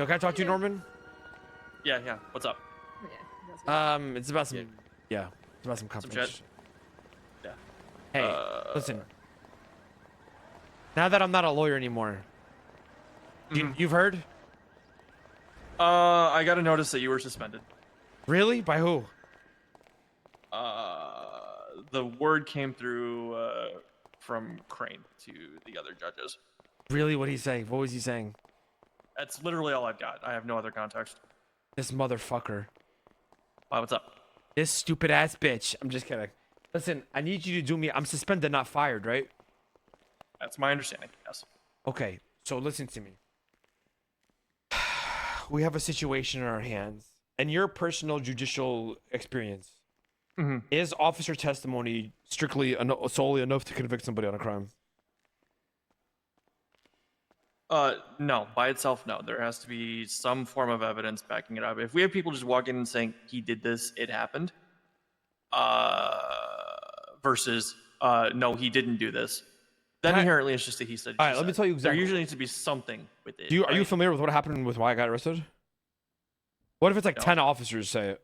Yo, can I talk to you, Norman? Yeah. What's up? Oh, yeah, that's good. It's about some, Yeah. yeah, it's about some Some confidential shit. shit. Yeah. Hey, listen. Now that I'm not a lawyer anymore, Mhm. you've heard? I got a notice that you were suspended. Really? By who? The word came through from Crane to the other judges. Really? What did he say? What was he saying? That's literally all I've got. I have no other context. This motherfucker. Why? What's up? This stupid ass bitch. I'm just kidding. Listen, I need you to do me. I'm suspended, not fired, right? That's my understanding. Yes. Okay, so listen to me. We have a situation in our hands, and your personal judicial experience. Mm-hmm. Is officer testimony strictly solely enough to convict somebody on a crime? No. By itself, no. There has to be some form of evidence backing it up. If we have people just walking in and saying he did this, it happened, uh, versus no, he didn't do this, then inherently it's just a he said. All right, let me tell you exactly. There usually needs to be something with it. Are you familiar with what happened with why I got arrested? What if it's like 10 officers say it?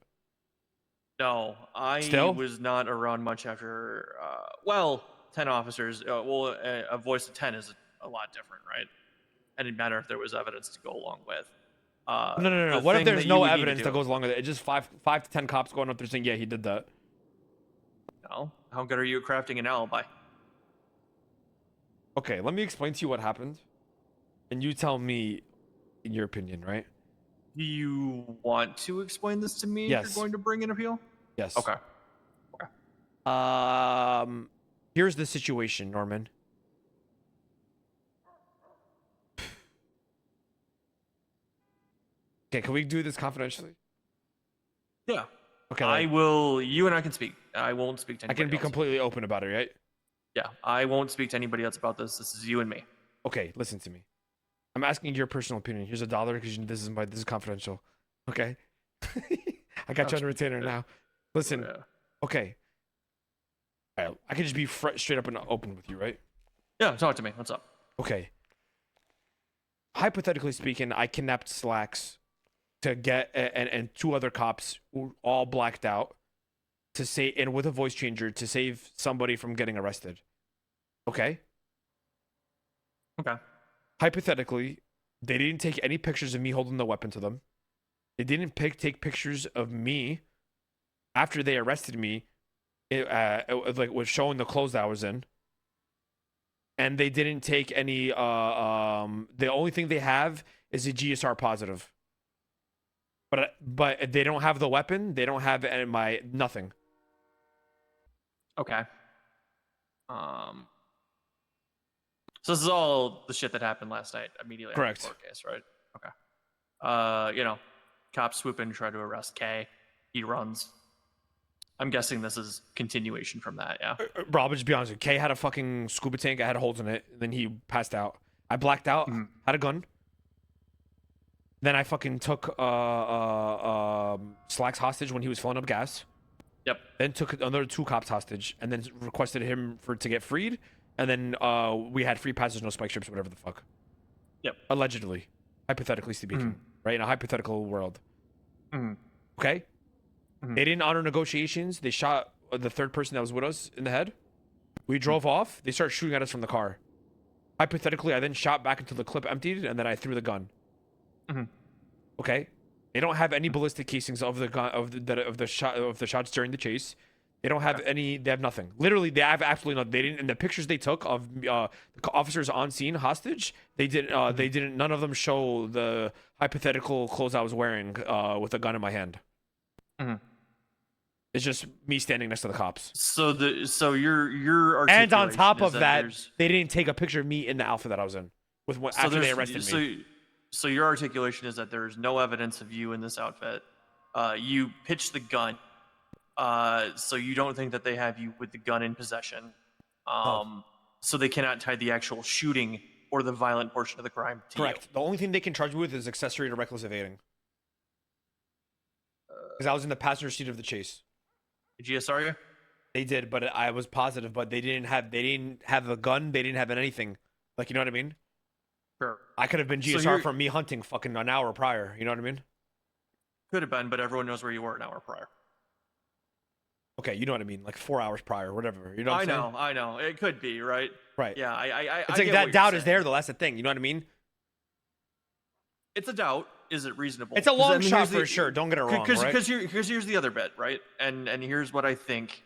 No, I Still? was not around much after. 10 officers. A voice of 10 is a lot different, right? It didn't matter if there was evidence to go along with. No. The What if thing there's that you no would need to evidence that do- goes along with it? It's just five to 10 cops going up there saying, yeah, he did that. No, how good are you at crafting an alibi? Okay, let me explain to you what happened. And you tell me, in your opinion, right? Do you want to explain this to me if Yes. you're going to bring an appeal? Yes. Okay. Here's the situation, Norman. Okay, can we do this confidentially? Yeah. Okay, I will. You and I can speak. I won't speak to I anybody can be else. completely open about it, right? Yeah, I won't speak to anybody else about this. This is you and me. Okay, listen to me. I'm asking your personal opinion. Here's $1 because this is confidential. Okay. I got you on retainer now. Listen. Yeah. Okay. All right, I can just be straight up and open with you, right? Yeah, talk to me. What's up? Okay. Hypothetically speaking, I kidnapped Slacks to get and two other cops who all blacked out to say and with a voice changer to save somebody from getting arrested. Okay? Okay. Hypothetically, they didn't take any pictures of me holding the weapon to them. They didn't take pictures of me after they arrested me. It like was showing the clothes that I was in. And they didn't take any the only thing they have is a GSR positive. But they don't have the weapon, they don't have my nothing. Okay. So this is all the shit that happened last night immediately Correct. after the court case, right? Okay. Cops swoop in, try to arrest Kay. He runs. I'm guessing this is continuation from that, yeah? Bro, I'll just be honest with you. Kay had a fucking scuba tank, I had holes in it, and then he passed out. I blacked out, had a gun. Then I fucking took Slacks hostage when he was filling up gas. Yep. Then took another 2 cops hostage, and then requested him to get freed. And then we had free passage, no spike strips, whatever the fuck. Yep. Allegedly, hypothetically speaking, right? In a hypothetical world. Okay? They didn't honor negotiations. They shot the third person that was with us in the head. We drove off. They started shooting at us from the car. Hypothetically, I then shot back until the clip emptied, and then I threw the gun. Okay? They don't have any ballistic casings of the gun of the shots during the chase. They don't have any. They have nothing. Literally, they have absolutely nothing. They didn't. In the pictures they took of the officers on scene hostage, they didn't. They didn't. None of them show the hypothetical clothes I was wearing with a gun in my hand. It's just me standing next to the cops. So your And on top articulation is of that, there's- they didn't take a picture of me in the outfit that I was in after they arrested me. So your articulation is that there's no evidence of you in this outfit. You pitched the gun. So you don't think that they have you with the gun in possession. So they cannot tie the actual shooting or the violent portion of the crime to Correct. you. The only thing they can charge me with is accessory to reckless evading. Because I was in the passenger seat of the chase. GSR you? They did, but I was positive. But they didn't have a gun. They didn't have anything. Like, you know what I mean? Sure. I could have been So GSR you're- from me hunting fucking an hour prior. You know what I mean? Could have been, but everyone knows where you were an hour prior. Okay, you know what I mean? Like 4 hours prior, whatever. You know what I'm saying? I know. It could be, right? Right. Yeah, I It's I like get that what doubt you're is there saying. though. That's the thing. You know what I mean? It's a doubt. Is it reasonable? It's a 'Cause, long I mean, shot here's for sure. Don't get it wrong, right? Because here's the other bit, right? And here's what I think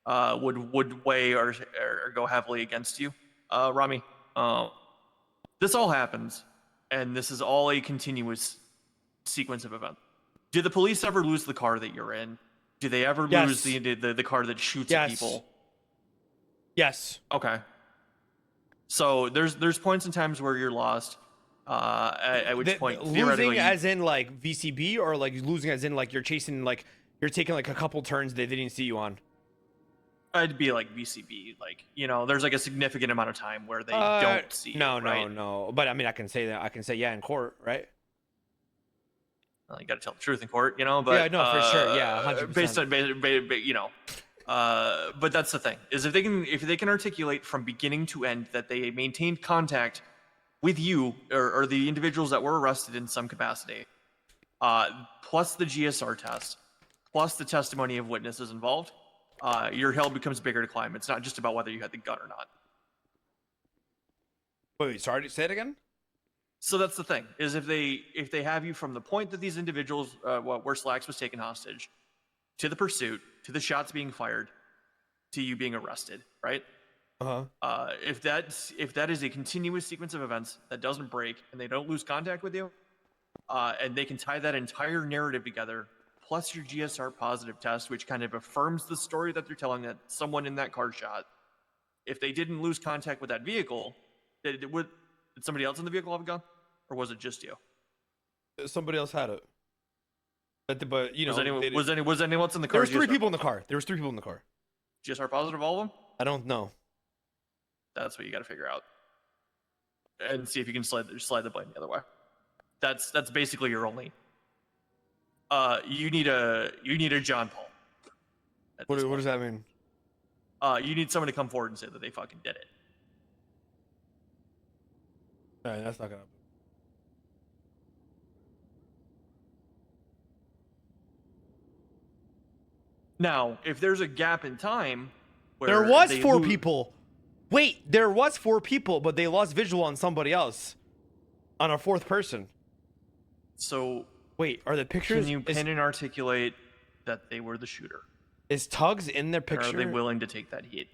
would weigh or go heavily against you, Rami. This all happens, and this is all a continuous sequence of events. Do the police ever lose the car that you're in? Do they ever lose Yes. the car that shoots at Yes. people? Yes. Okay. So there's points and times where you're lost. At which point Losing theoretically as in like VCB or like losing as in like you're chasing like you're taking like a couple turns they didn't see you on. I'd be like VCB, like there's like a significant amount of time where they don't see you. No, right? no. But I mean, I can say that. I can say yeah in court, right? Well, you got to tell the truth in court, But Yeah, no, for sure. Yeah, 100%. Based on, but that's the thing is if they can articulate from beginning to end that they maintained contact with you or the individuals that were arrested in some capacity, plus the GSR test, plus the testimony of witnesses involved, your hill becomes bigger to climb. It's not just about whether you had the gun or not. Wait, sorry, say it again. So that's the thing is if they have you from the point that these individuals where Slacks was taken hostage to the pursuit to the shots being fired to you being arrested, right? If that is a continuous sequence of events that doesn't break and they don't lose contact with you, and they can tie that entire narrative together, plus your GSR positive test, which kind of affirms the story that they're telling that someone in that car shot. If they didn't lose contact with that vehicle, did somebody else in the vehicle have a gun, or was it just you? Somebody else had it. But you know, was anyone else in the car? There was three GSR? people in the car. There was three people in the car. GSR positive, all of them? I don't know. That's what you got to figure out, and see if you can slide the blame the other way. That's basically your only. You need a John Paul. What does that mean? You need someone to come forward and say that they fucking did it. All right, that's not gonna happen. Now, if there's a gap in time where There was four people. Wait, there was four people, but they lost visual on somebody else, on a fourth person. So wait, are the pictures? Can you pin and articulate that they were the shooter? Is Tugs in their Or picture? are they willing to take that heat?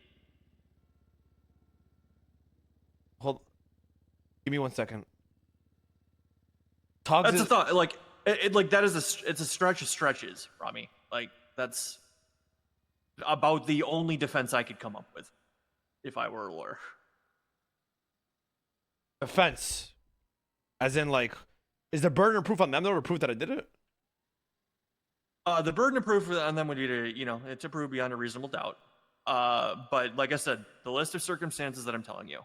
Hold. Give me 1 second. Tugs That's is... a thought. Like that is it's a stretch of stretches, Rami. Like that's about the only defense I could come up with if I were a lawyer. Offense. As in, like, is the burden of proof on them though to prove that I did it? The burden of proof on them would be to prove beyond a reasonable doubt. But like I said, the list of circumstances that I'm telling you,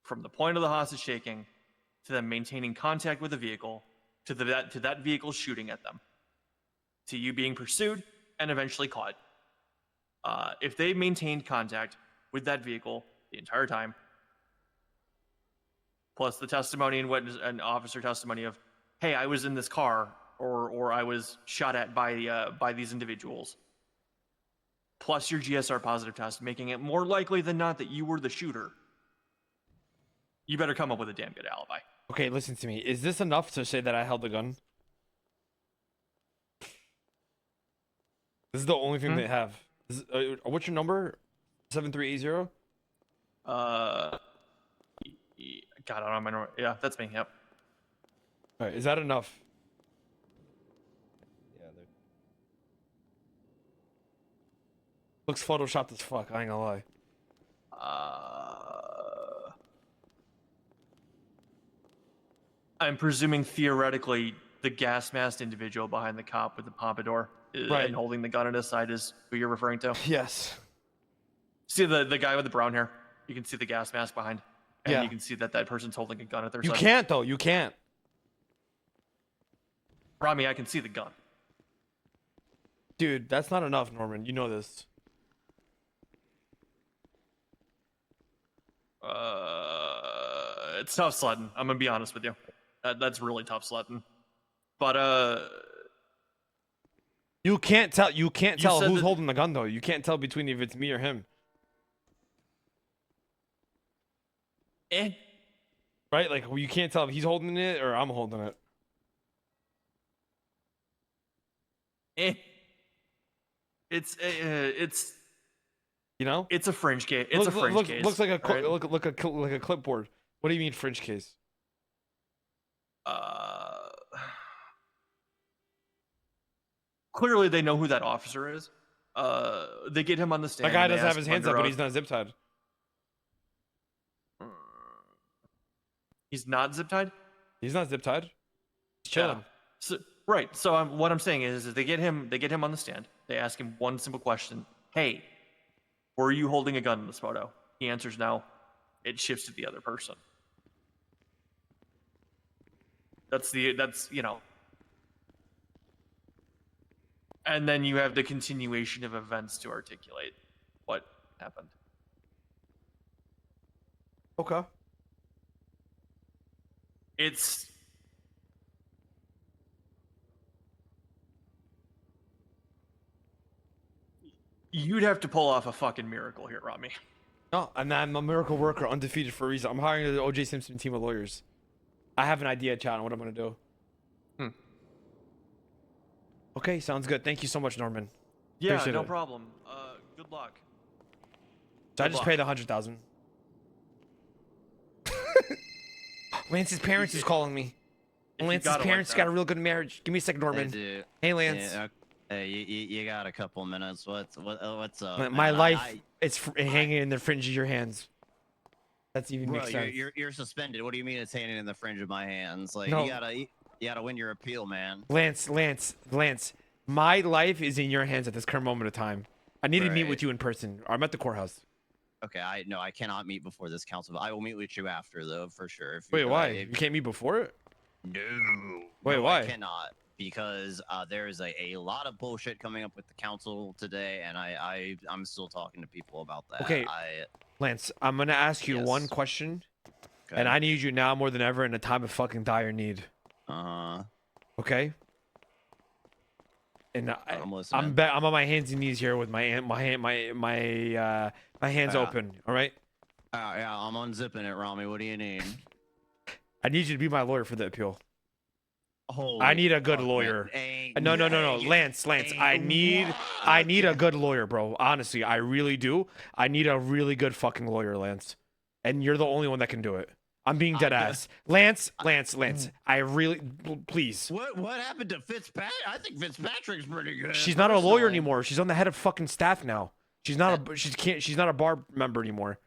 from the point of the hostage shaking, to them maintaining contact with the vehicle, to that vehicle shooting at them, to you being pursued and eventually caught. If they maintained contact with that vehicle the entire time, plus the testimony and witness and officer testimony of, hey, I was in this car, or I was shot at by these individuals, plus your GSR positive test, making it more likely than not that you were the shooter, you better come up with a damn good alibi. Okay, listen to me. Is this enough to say that I held the gun? This is the only thing they have. What's your number? 7380? God, I don't know my number. Yeah, that's me. Yep. All right, is that enough? Yeah, Looks photoshopped as fuck. I ain't gonna lie. I'm presuming theoretically the gas masked individual behind the cop with the pompadour and holding the gun at his side is who you're referring to. Yes. See the guy with the brown hair? You can see the gas mask behind. And Yeah. you can see that person's holding a gun at their You side. can't though. You can't. Rami, I can see the gun. Dude, that's not enough, Norman. You know this. It's tough sledding. I'm gonna be honest with you. That's really tough sledding. But You can't tell. You can't tell said who's that- holding the gun though. You can't tell between if it's me or him. Right? Like you can't tell if he's holding it or I'm holding it. It's You know? it's a fringe case. It's a fringe case. Looks like a right? like a clipboard. What do you mean fringe case? Clearly they know who that officer is. They get him on the stand. That guy and they doesn't have ask his him hands up, under but oath- he's not zip tied. He's not zip tied. He's not zip tied. He's chilling. Yeah. So, right. So what I'm saying is they get him on the stand. They ask him one simple question: "Hey, were you holding a gun in this photo?" He answers no. It shifts to the other person. That's you know. And then you have the continuation of events to articulate what happened. Okay. It's you'd have to pull off a fucking miracle here, Ramee. No, and I'm a miracle worker, undefeated for a reason. I'm hiring the O.J. Simpson team of lawyers. I have an idea, chat, on what I'm gonna do. Okay, sounds good. Thank you so much, Norman. Yeah, Appreciate no it. problem. Good luck. So I Good just luck. paid 100,000. Lance's parents is calling me. If you Lance's gotta like parents that. got a real good marriage. Give me a second, Norman. Dude. Hey, Lance. Yeah, hey, you got a couple minutes. What's up? My man? life, it's hanging in the fringe of your hands. That's even Bro, makes sense. you're suspended. What do you mean it's hanging in the fringe of my hands? Like No. you gotta win your appeal, man. Lance. My life is in your hands at this current moment of time. I need to meet Right. with you in person. I'm at the courthouse. Okay, I cannot meet before this council. I will meet with you after, though, for sure. If Wait, you- why? if- You can't meet before it? No. Wait, No, why? I cannot, because there is a lot of bullshit coming up with the council today, and I'm still talking to people about that. Okay. Lance, I'm gonna ask you one Yes. question, Okay. and I need you now more than ever in a time of fucking dire need. Uh-huh. Okay? And I'm listening. I'm on my hands and knees here with my hands Yeah. open. All right? Yeah, I'm unzipping it, Ramee. What do you need? I need you to be my lawyer for the appeal. Holy I need a good fuck, lawyer. man. Ain't- No, ain't- Lance. I ain't need a good lawyer, bro. Honestly, I really do. I need a really good fucking lawyer, Lance. And you're the only one that can do it. I'm being dead ass. Lance. I really, please. What happened to Fitzpatrick? I think Fitzpatrick's pretty good. She's not a lawyer personally. anymore. She's on the head of fucking staff now. She's not a bar member anymore.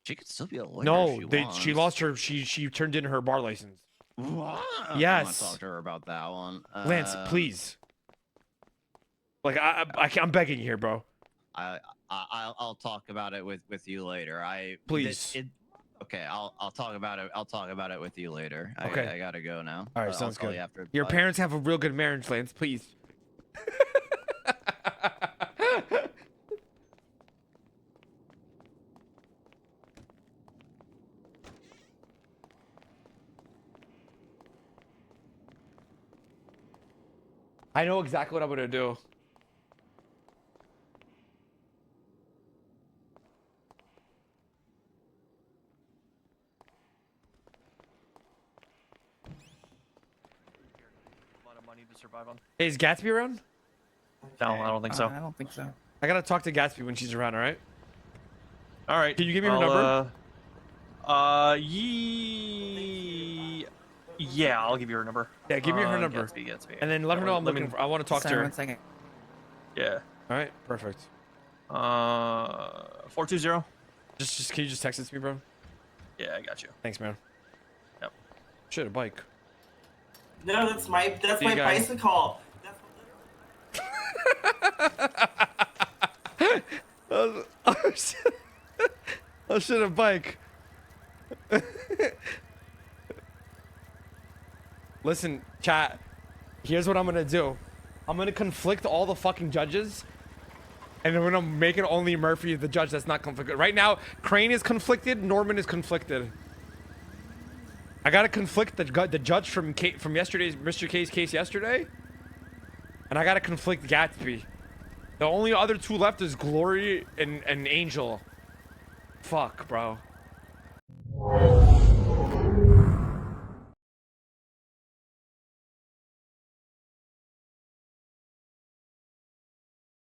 She could still be a lawyer. No, if she lost her. She turned in her bar license. What? Yes. I'm gonna talk to her about that one. Lance, please. Like I'm begging you here, bro. I'll talk about it with you later. Please. Okay, I'll talk about it. I'll talk about it with you later. Okay. I gotta go now. All right, I'll sounds call good. you after. Your Bye. parents have a real good marriage, Lance. Please. I know exactly what I'm gonna do. A lot of money to survive on. Hey, is Gatsby around? No, I don't think so. I don't think so. I gotta talk to Gatsby when she's around. All right. All right. Can you give me her number? Yeah, I'll give you her number. Yeah, give me her number. Gatsby. And then let her know I'm Let me- looking. I want to talk to Sorry, her. 1 second. Yeah. All right. Perfect. 420. Just can you just text it to me, bro? Yeah, I got you. Thanks, man. Yep. Shit, a bike. No, that's my See you guys. bicycle. Oh shit! Oh shit! A bike. Listen, chat. Here's what I'm gonna do. I'm gonna conflict all the fucking judges, and I'm gonna make it only Murphy the judge that's not conflicted. Right now, Crane is conflicted. Norman is conflicted. I gotta conflict the judge from yesterday's Mr. K's case yesterday, and I gotta conflict Gatsby. The only other two left is Glory and Angel. Fuck, bro.